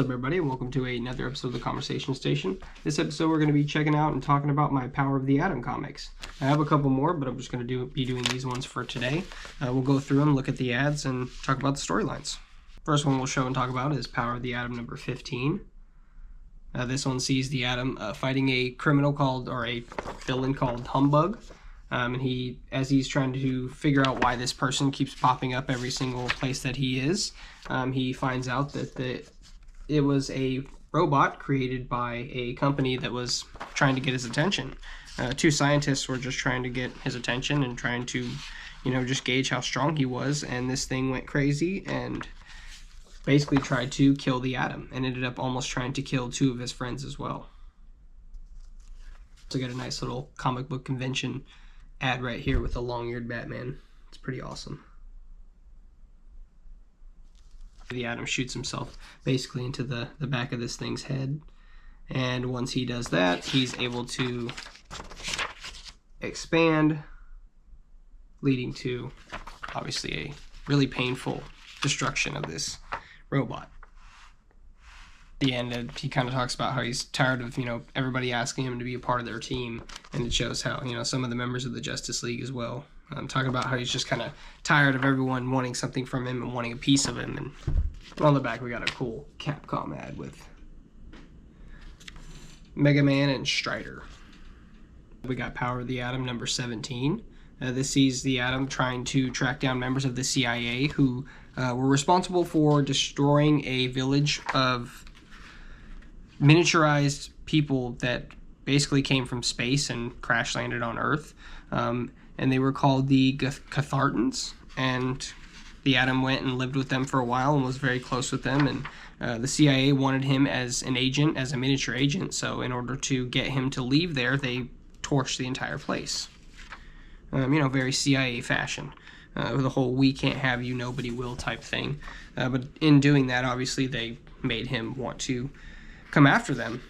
What's up, everybody? Welcome to another episode of the Conversation Station. This episode we're going to be checking out and talking about my Power of the Atom comics. I have a couple more, but I'm just going to be doing these ones for today. We'll go through them, look at the ads, and talk about the storylines. First one we'll show and talk about is Power of the Atom number 15. This one sees the Atom fighting a criminal or a villain called Humbug. And as he's trying to figure out why this person keeps popping up every single place that he is, he finds out that it was a robot created by a company that was trying to get his attention. Two scientists were just trying to get his attention and trying to, just gauge how strong he was. And this thing went crazy and basically tried to kill the Atom and ended up almost trying to kill two of his friends as well. So got a nice little comic book convention ad right here with a long-eared Batman. It's pretty awesome. The Atom shoots himself basically into the back of this thing's head, and once he does that, he's able to expand, leading to obviously a really painful destruction of this robot. At the end, he kind of talks about how he's tired of everybody asking him to be a part of their team, and it shows how some of the members of the Justice League as well. Talking about how he's just kind of tired of everyone wanting something from him and wanting a piece of him. And on the back we got a cool Capcom ad with Mega Man and Strider. We got Power of the Atom number 17. This sees the Atom trying to track down members of the CIA who were responsible for destroying a village of miniaturized people that basically came from space and crash landed on Earth. And they were called the Cathartans, and the Atom went and lived with them for a while and was very close with them, and the CIA wanted him as an agent, as a miniature agent, so in order to get him to leave there, they torched the entire place. Very CIA fashion. The whole "we can't have you, nobody will" type thing. But in doing that, obviously, they made him want to come after them.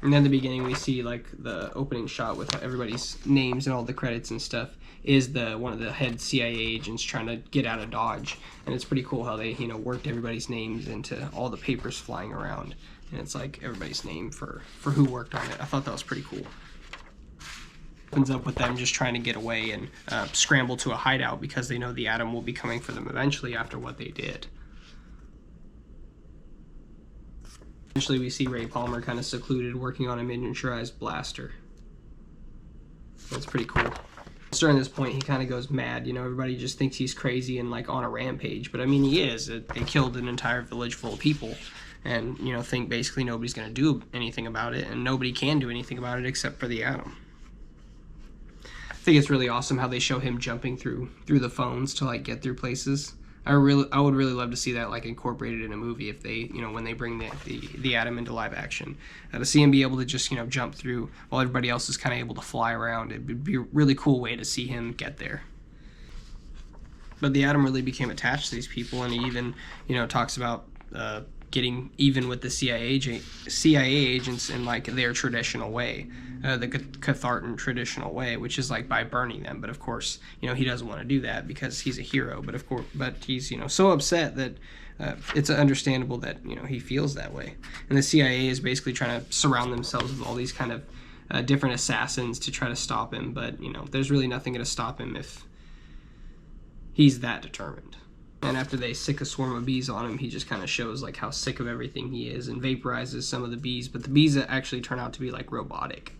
And then in the beginning, we see like the opening shot with everybody's names and all the credits and stuff is one of the head CIA agents trying to get out of Dodge. And it's pretty cool how they worked everybody's names into all the papers flying around. And it's like everybody's name for who worked on it. I thought that was pretty cool. Opens up with them just trying to get away and scramble to a hideout because they know the Atom will be coming for them eventually after what they did. Eventually we see Ray Palmer kind of secluded working on a miniaturized blaster. That's pretty cool. During this point he kind of goes mad, everybody just thinks he's crazy and like on a rampage, but I mean he is. They killed an entire village full of people and think basically nobody's going to do anything about it, and nobody can do anything about it except for the Atom. I think it's really awesome how they show him jumping through the phones to like get through places. I would really love to see that like incorporated in a movie if they, when they bring the Atom into live action. To see him be able to just, jump through while everybody else is kind of able to fly around, it would be a really cool way to see him get there. But the Atom really became attached to these people, and he even, talks about getting even with the CIA agents in like their traditional way, the Cathartan traditional way, which is like by burning them. But of course, he doesn't want to do that because he's a hero. But he's so upset that it's understandable that he feels that way. And the CIA is basically trying to surround themselves with all these kind of different assassins to try to stop him. But there's really nothing going to stop him if he's that determined. And after they sick a swarm of bees on him, he just kind of shows like how sick of everything he is and vaporizes some of the bees. But the bees actually turn out to be like robotic.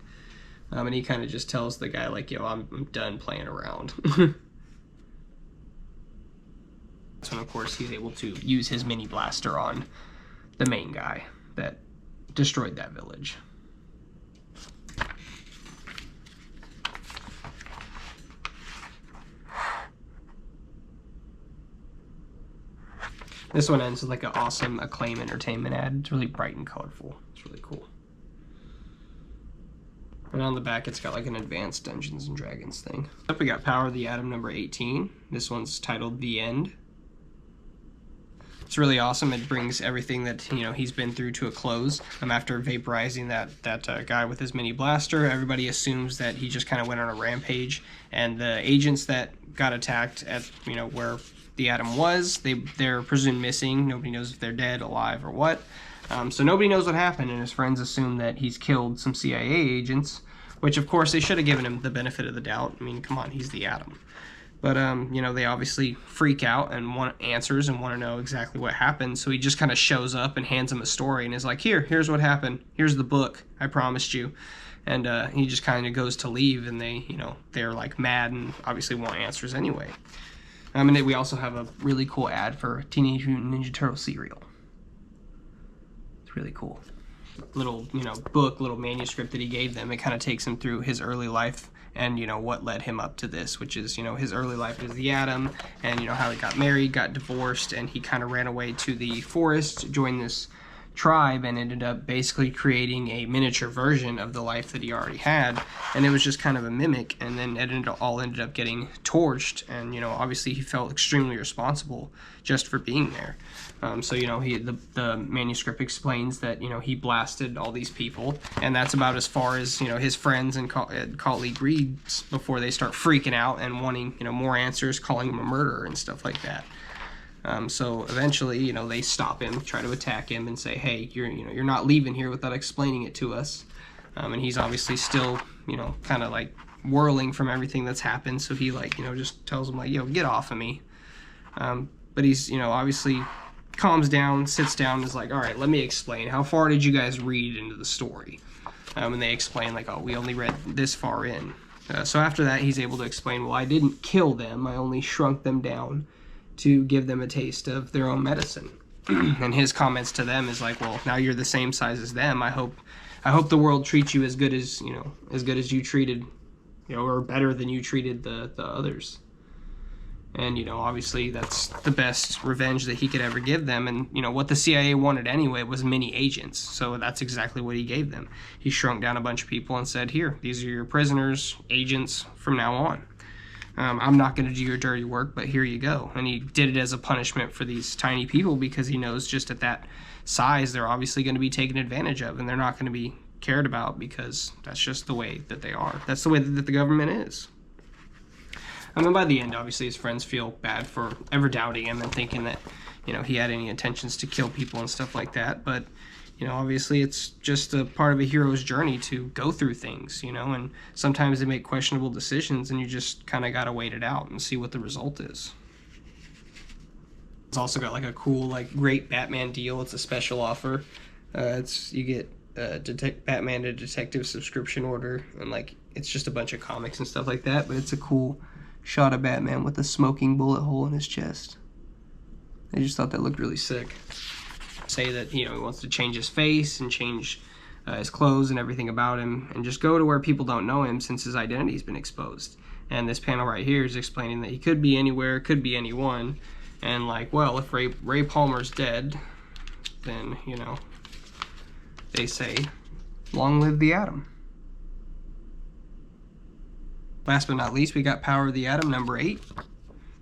And he kind of just tells the guy like, I'm done playing around. So of course he's able to use his mini blaster on the main guy that destroyed that village. This one ends with like an awesome Acclaim Entertainment ad. It's really bright and colorful. It's really cool. And on the back, it's got like an advanced Dungeons and Dragons thing. Up we got Power of the Atom number 18. This one's titled The End. It's really awesome. It brings everything that he's been through to a close. After vaporizing that guy with his mini blaster, everybody assumes that he just kind of went on a rampage, and the agents that got attacked at where the Atom was, they're presumed missing. Nobody knows if they're dead, alive, or what. So nobody knows what happened, and his friends assume that he's killed some CIA agents, which of course they should have given him the benefit of the doubt. I mean, come on, he's the Atom. But, you know, they obviously freak out and want answers and want to know exactly what happened. So he just kind of shows up and hands them a story and is like, here's what happened. Here's the book I promised you. And he just kind of goes to leave, and they, you know, they're like mad and obviously want answers anyway. And then we also have a really cool ad for Teenage Mutant Ninja Turtle cereal. It's really cool. Little, you know, book, little manuscript that he gave them. It kind of takes him through his early life and, you know, what led him up to this, which is, you know, his early life as the Atom, and, you know, how he got married, got divorced, and he kind of ran away to the forest, joined this tribe, and ended up basically creating a miniature version of the life that he already had. And it was just kind of a mimic, and then it all ended up getting torched, and, you know, obviously he felt extremely responsible just for being there. So, you know, the manuscript explains that, you know, he blasted all these people, and that's about as far as, you know, his friends and colleague reads before they start freaking out and wanting, you know, more answers, calling him a murderer and stuff like that. So eventually, you know, they stop him, try to attack him, and say, "Hey, you're not leaving here without explaining it to us." And he's obviously still, you know, kind of like whirling from everything that's happened. So he, like, you know, just tells them, like, "Yo, get off of me." But he's, you know, obviously calms down, sits down, and is like, "All right, let me explain. How far did you guys read into the story?" And they explain, like, "Oh, we only read this far in." So after that, he's able to explain, "Well, I didn't kill them. I only shrunk them down to give them a taste of their own medicine." And his comments to them is like, "Well, now you're the same size as them. I hope the world treats you as good as, you know, as good as you treated, you know, or better than you treated the others." And, you know, obviously that's the best revenge that he could ever give them. And, you know, what the CIA wanted anyway was mini agents. So that's exactly what he gave them. He shrunk down a bunch of people and said, "Here, these are your prisoners, agents from now on. I'm not going to do your dirty work, but here you go." And he did it as a punishment for these tiny people, because he knows just at that size they're obviously going to be taken advantage of, and they're not going to be cared about, because that's just the way that they are. That's the way that the government is. And then by the end, obviously, his friends feel bad for ever doubting him and thinking that, you know, he had any intentions to kill people and stuff like that. But, you know, obviously it's just a part of a hero's journey to go through things, you know, and sometimes they make questionable decisions, and you just kind of got to wait it out and see what the result is. It's also got like a cool, like, great Batman deal. It's a special offer. You get Batman to Detective subscription order, and, like, it's just a bunch of comics and stuff like that, but it's a cool shot of Batman with a smoking bullet hole in his chest. I just thought that looked really sick. Say that, you know, he wants to change his face and change his clothes and everything about him, and just go to where people don't know him, since his identity's been exposed. And this panel right here is explaining that he could be anywhere, could be anyone, and, like, well, if Ray Palmer's dead, then, you know, they say, long live the Atom. Last but not least, we got Power of the Atom number 8.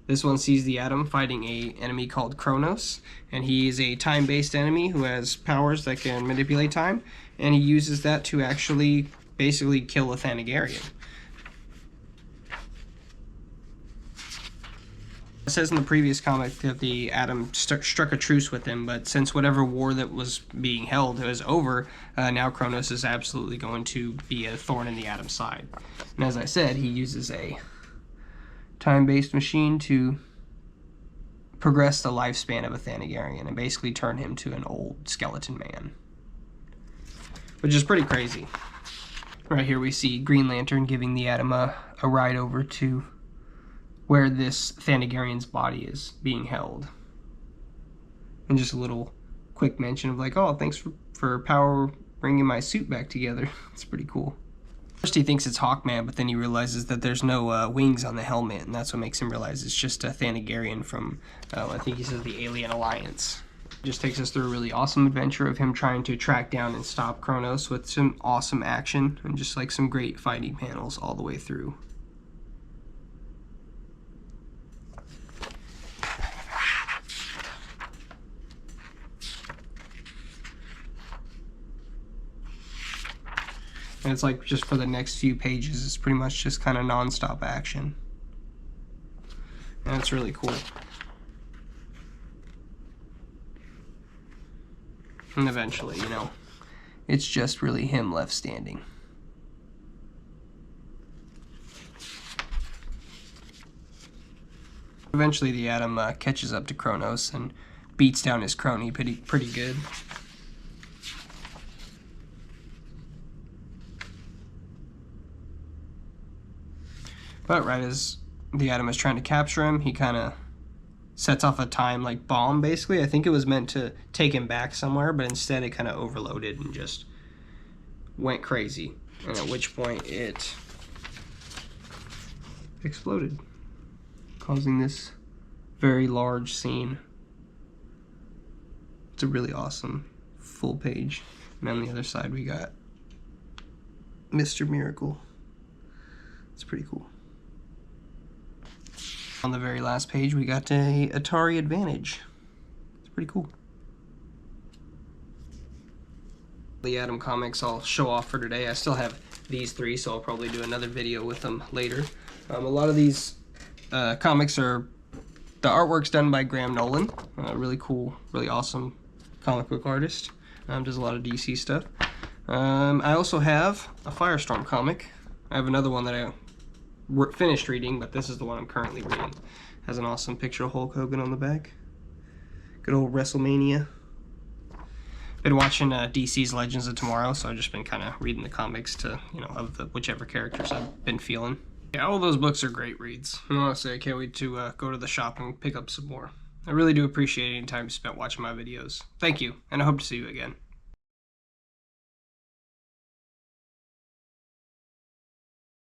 This one sees the Atom fighting an enemy called Kronos, and he is a time-based enemy who has powers that can manipulate time, and he uses that to actually basically kill a Thanagarian. It says in the previous comic that the Atom struck a truce with him, but since whatever war that was being held was over, now Kronos is absolutely going to be a thorn in the Atom's side. And as I said, he uses a time-based machine to progress the lifespan of a Thanagarian and basically turn him to an old skeleton man, which is pretty crazy. Right here we see Green Lantern giving the Atom a ride over to where this Thanagarian's body is being held. And just a little quick mention of, like, "Oh, thanks for Power bringing my suit back together." It's pretty cool. First he thinks it's Hawkman, but then he realizes that there's no wings on the helmet, and that's what makes him realize it's just a Thanagarian from, I think he says, the Alien Alliance. It just takes us through a really awesome adventure of him trying to track down and stop Kronos, with some awesome action and just, like, some great fighting panels all the way through. And it's like, just for the next few pages, it's pretty much just kind of non-stop action. And it's really cool. And eventually, you know, it's just really him left standing. Eventually the Atom catches up to Kronos and beats down his crony pretty good. But right as the Atom is trying to capture him, he kind of sets off a time like bomb, basically. I think it was meant to take him back somewhere, but instead it kind of overloaded and just went crazy. And at which point it exploded, causing this very large scene. It's a really awesome full page. And on the other side we got Mr. Miracle. It's pretty cool. On the very last page we got a Atari Advantage. It's pretty cool. The Atom comics I'll show off for today. I still have these three, so I'll probably do another video with them later. A lot of these comics are, the artwork's done by Graham Nolan, a really cool, really awesome comic book artist. Does a lot of DC stuff. I also have a Firestorm comic. I have another one that I finished reading, but this is the one I'm currently reading. Has an awesome picture of Hulk Hogan on the back. Good old WrestleMania. Been watching DC's Legends of Tomorrow, so I've just been kind of reading the comics to, you know, of the whichever characters I've been feeling. Yeah, all those books are great reads. And honestly, I can't wait to go to the shop and pick up some more. I really do appreciate any time spent watching my videos. Thank you, and I hope to see you again.